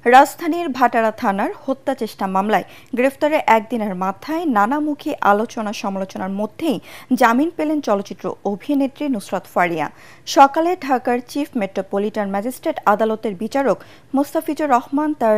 রাজধানীর ভাটারা থানার হত্যা চেষ্টা মামলায় গ্রেফতারের একদিনের মাথায় নানামুখী আলোচনা সমালোচনার মধ্যেই জামিন পেলেন চলচ্চিত্র অভিনেত্রী নুসরাত ফারিয়া। সকালে ঢাকার চিফ মেট্রোপলিটন ম্যাজিস্ট্রেট আদালতের বিচারক মোস্তাফিজুর রহমান তার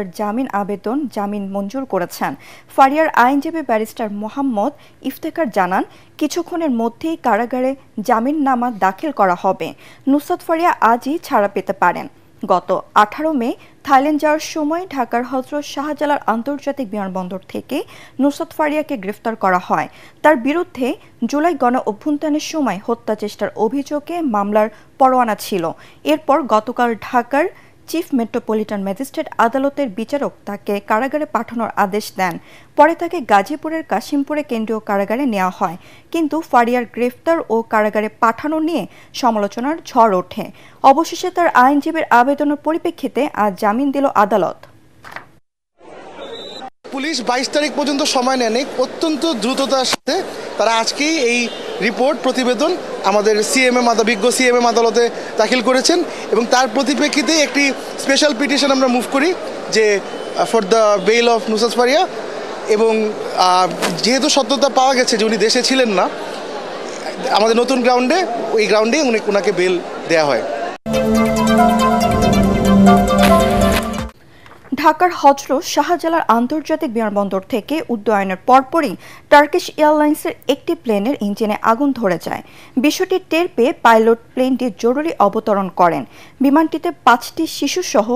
জামিন মঞ্জুর করেছেন। ফারিয়ার আইনজীবী ব্যারিস্টার মোহাম্মদ ইফতেখার জানান, কিছুক্ষণের মধ্যেই কারাগারে জামিননামা দাখিল করা হবে। নুসরাত ফারিয়া আজই ছাড়া পেতে পারেন। গত 18 মে থাইল্যান্ড যাওয়ার সময় ঢাকার হযরত শাহজালাল আন্তর্জাতিক বিমানবন্দর থেকে নুসরাত ফারিয়াকে গ্রেফতার করা হয়। তার বিরুদ্ধে জুলাই গণ অভ্যুত্থানের সময় হত্যা চেষ্টার অভিযোগে মামলার পরোয়ানা ছিল। এরপর গতকাল ঢাকার চিফ মেট্রোপলিটন ম্যাজিস্ট্রেট আদালতের বিচারক তাকে কারাগারে পাঠানোর আদেশ দেন। পরে তাকে গাজীপুরের কাশিমপুরে কেন্দ্রীয় কারাগারে নেওয়া হয়। কিন্তু ফারিয়ার গ্রেফতার ও কারাগারে পাঠানো নিয়ে সমালোচনার ঝড় ওঠে। অবশেষে তার আইনজীবীর আবেদনের পরিপ্রেক্ষিতে আজ জামিন দিল আদালত। পুলিশ 22 তারিখ পর্যন্ত সময় নেয়নি, অত্যন্ত দ্রুততার সাথে তারা আজকেই এই রিপোর্ট প্রতিবেদন আমাদের বিজ্ঞ সিএমএম আদালতে দাখিল করেছেন এবং তার পরিপ্রেক্ষিতে একটি স্পেশাল পিটিশন আমরা মুভ করি যে for the bail of Nusrat Faria. এবং যেহেতু সত্যতা পাওয়া গেছে যে উনি দেশে ছিলেন না, আমাদের নতুন গ্রাউন্ডে ওনাকে বেল দেওয়া হয়। ঢাকার হযরত শাহজালাল আন্তর্জাতিক বিমানবন্দর থেকে উড্ডয়নের পরপরই টার্কিশ এয়ারলাইন্সের একটি প্লেনের ইঞ্জিনে আগুন ধরে যায়। বিষয়টি টের পেয়ে পাইলট প্লেনটি জরুরি অবতরণ করেন। বিমানটিতে 5টি শিশুসহ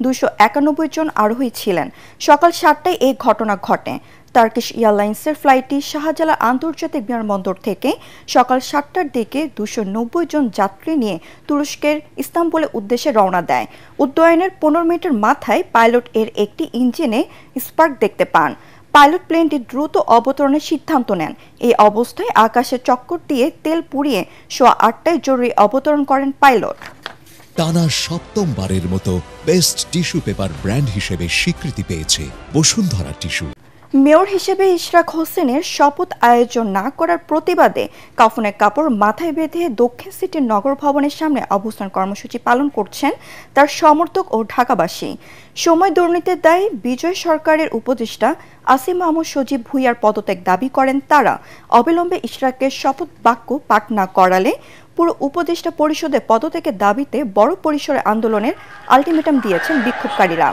291 জন আরোহী ছিলেন। সকাল 7টায় এই ঘটনা ঘটে। টার্কিশ এয়ারলাইন্সের ফ্লাইটটি শাহজালাল আন্তর্জাতিক বিমানবন্দর থেকে সকাল 7টার দিকে 290 জন যাত্রী নিয়ে তুরস্কের ইস্তাম্বুলের উদ্দেশ্যে রওনা দেয়। উড্ডয়নের 15 মিনিটের মাথায় পাইলট এর একটি ইঞ্জিনে স্পার্ক দেখতে পান। পাইলট প্লেনটি দ্রুত অবতরণের সিদ্ধান্ত নেন। এই অবস্থায় আকাশে চক্কর দিয়ে তেল পুড়িয়ে 8:15টায় জরুরি অবতরণ করেন পাইলট। টানা 7মবারের মতো বেস্ট টিস্যু পেপার ব্র্যান্ড হিসেবে স্বীকৃতি পেয়েছে বসুন্ধরা টিস্যু। মেয়র হিসেবে ইশরাক হোসেনের শপথ আয়োজন না করার প্রতিবাদে কাফনের কাপড় মাথায় বেঁধে দক্ষিণ সিটির নগর ভবনের সামনে অবস্থান কর্মসূচি পালন করছেন তার সমর্থক ও ঢাকাবাসী। সময় দুর্নীতির দায়ে বিজয় সরকারের উপদেষ্টা আসিম মাহমুদ সজীব ভুঁইয়ার পদত্যাগ দাবি করেন তারা। অবিলম্বে ইশরাকের শপথ বাক্য পাঠ না করালে পুরো উপদেষ্টা পরিষদে পদত্যাগের দাবিতে বড় পরিসরে আন্দোলনের আলটিমেটাম দিয়েছেন বিক্ষোভকারীরা।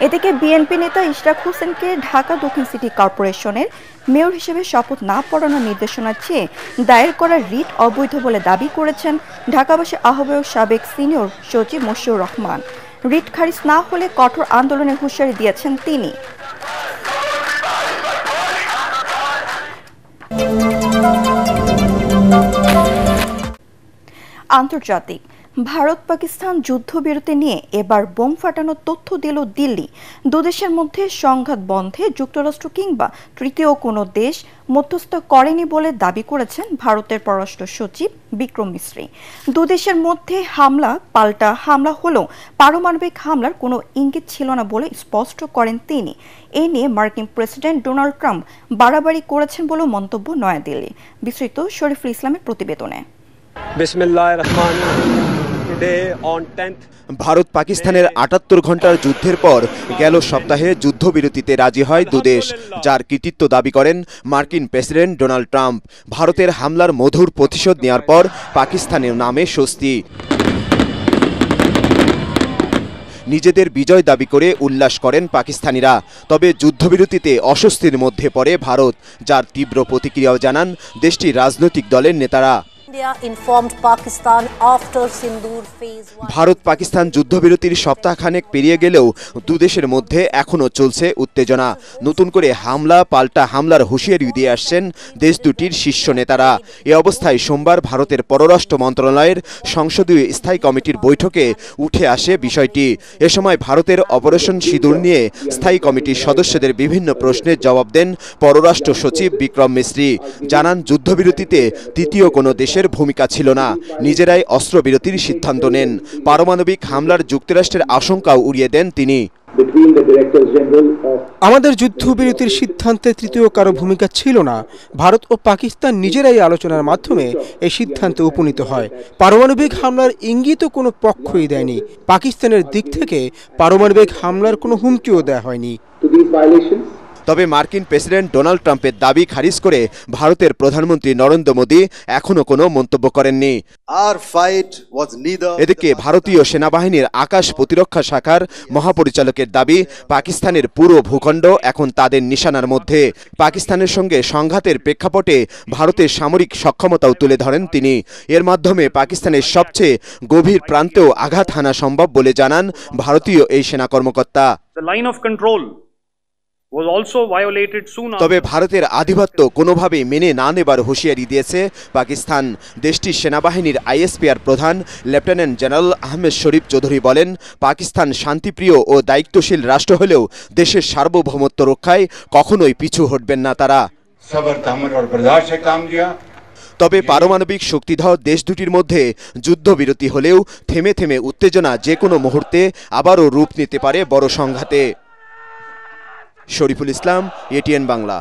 এদিকে বিএনপি নেতা ইশরাক হোসেনকে ঢাকা দক্ষিণ সিটি কর্পোরেশনের মেয়র হিসেবে শপথ না পড়ানোর নির্দেশনা চেয়ে দায়ের করা রিট অবৈধ বলে দাবি করেছেন ঢাকাবাসী আহ্বায়ক সাবেক সিনিয়র সচিব মশিউর রহমান। রিট খারিজ না হলে কঠোর আন্দোলনের হুঁশিয়ারি দিয়েছেন তিনি। আন্তর্জাতিক ভারত পাকিস্তান যুদ্ধবিরতি নিয়ে এবার বোম ফাটানোর তথ্য দিল দিল্লি। দুদেশের মধ্যে সংঘাত বন্ধে যুক্তরাষ্ট্র কিংবা তৃতীয় কোনো দেশ মধ্যস্থ করেনি বলে দাবি করেছেন ভারতের পররাষ্ট্র সচিব বিক্রম মিশ্রি। দুদেশের মধ্যে পাল্টা হামলা হলেও পারমাণবিক হামলার কোনো ইঙ্গিত ছিল না বলে স্পষ্ট করেন তিনি। এ নিয়ে মার্কিন প্রেসিডেন্ট ডোনাল্ড ট্রাম্প বাড়াবাড়ি করেছেন বলে মন্তব্য নয়াদিল্লি। বিস্তৃত শরীফুল ইসলামের প্রতিবেদনে। ভারত পাকিস্তানের 78 ঘন্টার যুদ্ধের পর গেল সপ্তাহে যুদ্ধবিরতিতে রাজি হয় দুদেশ, যার কৃতিত্ব দাবি করেন মার্কিন প্রেসিডেন্ট ডোনাল্ড ট্রাম্প। ভারতের হামলার মধুর প্রতিশোধ নেওয়ার পর পাকিস্তানের নামে স্বস্তি। নিজেদের বিজয় দাবি করে উল্লাস করেন পাকিস্তানিরা। তবে যুদ্ধবিরতিতে অস্বস্তির মধ্যে পড়ে ভারত, যার তীব্র প্রতিক্রিয়াও জানান দেশটির রাজনৈতিক দলের নেতারা। ভারত পাকিস্তান যুদ্ধবিরতির সপ্তাহখানেক পেরিয়ে গেলেও দুদেশের মধ্যে এখনও চলছে উত্তেজনা। নতুন করে পাল্টা হামলার হুঁশিয়ারি দিয়ে আসছেন দেশ দুটির শীর্ষ নেতারা। এ অবস্থায় সোমবার ভারতের পররাষ্ট্র মন্ত্রণালয়ের সংসদীয় স্থায়ী কমিটির বৈঠকে উঠে আসে বিষয়টি। এ সময় ভারতের অপারেশন সিঁদুর নিয়ে স্থায়ী কমিটির সদস্যদের বিভিন্ন প্রশ্নের জবাব দেন পররাষ্ট্র সচিব বিক্রম মিশ্রি। জানান, যুদ্ধবিরতিতে তৃতীয় কোনো দেশের ভূমিকা ছিল না, নিজেরাই অস্ত্রবিরতির সিদ্ধান্ত নেন। পারমাণবিক হামলার যুক্তরাষ্ট্রের আশঙ্কাও উড়িয়ে দেন তিনি। আমাদের যুদ্ধবিরতির সিদ্ধান্তে তৃতীয় কারো ভূমিকা ছিল না। ভারত ও পাকিস্তান নিজেরাই আলোচনার মাধ্যমে এই সিদ্ধান্তে উপনীত হয়। পারমাণবিক হামলার ইঙ্গিতও কোনো পক্ষই দেয়নি। পাকিস্তানের দিক থেকে পারমাণবিক হামলার কোনো হুমকিও দেওয়া হয়নি। তবে মার্কিন প্রেসিডেন্ট ডোনাল্ড ট্রাম্পের দাবি খারিজ করে ভারতের প্রধানমন্ত্রী নরেন্দ্র মোদী এখনো কোনো মন্তব্য করেননি। এদিকে ভারতীয় সেনাবাহিনীর আকাশ প্রতিরক্ষা শাখার মহাপরিচালকের দাবি, পাকিস্তানের পুরো ভূখণ্ড এখন তাদের নিশানার মধ্যে। পাকিস্তানের সঙ্গে সংঘাতের প্রেক্ষাপটে ভারতের সামরিক সক্ষমতাও তুলে ধরেন তিনি। এর মাধ্যমে পাকিস্তানের সবচেয়ে গভীর প্রান্তেও আঘাত হানা সম্ভব বলে জানান ভারতীয় এই সেনা কর্মকর্তা। তবে ভারতের আধিপত্য কোনোভাবেই মেনে না নেবার হুঁশিয়ারি দিয়েছে পাকিস্তান। দেশটির সেনাবাহিনীর আইএসপিআর প্রধান লেফটেন্যান্ট জেনারেল আহমেদ শরীফ চৌধুরী বলেন, পাকিস্তান শান্তিপ্রিয় ও দায়িত্বশীল রাষ্ট্র হলেও দেশের সার্বভৌমত্ব রক্ষায় কখনোই পিছু হটবেন না তারা। তবে পারমাণবিক শক্তিধর দেশ দুটির মধ্যে যুদ্ধবিরতি হলেও থেমে থেমে উত্তেজনা যে কোনো মুহূর্তে আবারও রূপ নিতে পারে বড় সংঘাতে। শরীফুল ইসলাম, এটিএন বাংলা।